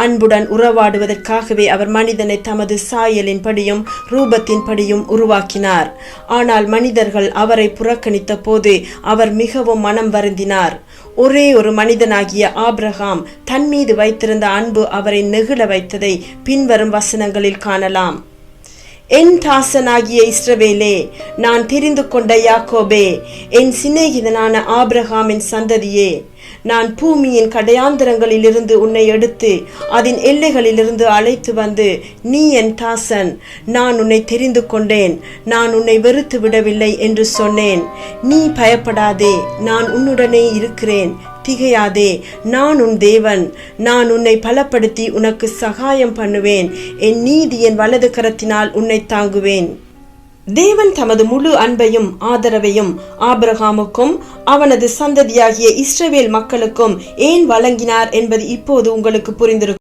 அன்புடன் உறவாடுவதற்காகவே அவர் மனிதனை தமது சாயலின்படியும் ரூபத்தின்படியும் உருவாக்கினார். ஆனால் மனிதர்கள் அவரை புறக்கணித்த போது அவர் மிகவும் மனம் வருந்தினார். ஒரே ஒரு மனிதனாகிய ஆபிரகாம் தன் மீது வைத்திருந்த அன்பு அவரை நெகிழ வைத்ததை பின்வரும் வசனங்களில் காணலாம். என் தாசனாகிய இஸ்ரவேலே, நான் தெரிந்து கொண்ட யாக்கோபே, என் சிநேகிதனான ஆபிரகாமின் சந்ததியே, நான் பூமியின் கடையாந்தரங்களிலிருந்து உன்னை எடுத்து அதன் எல்லைகளிலிருந்து அழைத்து வந்து நீ என் தாசன், நான் உன்னை தெரிந்து கொண்டேன், நான் உன்னை வெறுத்து விடவில்லை என்று சொன்னேன். நீ பயப்படாதே, நான் உன்னுடனே இருக்கிறேன், திகையாதே, நான் உன் தேவன், நான் உன்னை பலப்படுத்தி உனக்கு சகாயம் பண்ணுவேன், என் நீதியின் வலது கரத்தினால் உன்னை தாங்குவேன். தேவன் தமது முழு அன்பையும் ஆதரவையும் ஆபிரகாமுக்கும் அவனது சந்ததியாகிய இஸ்ரவேல் மக்களுக்கும் ஏன் வழங்கினார் என்பது இப்போது உங்களுக்கு புரிந்திருக்கும்.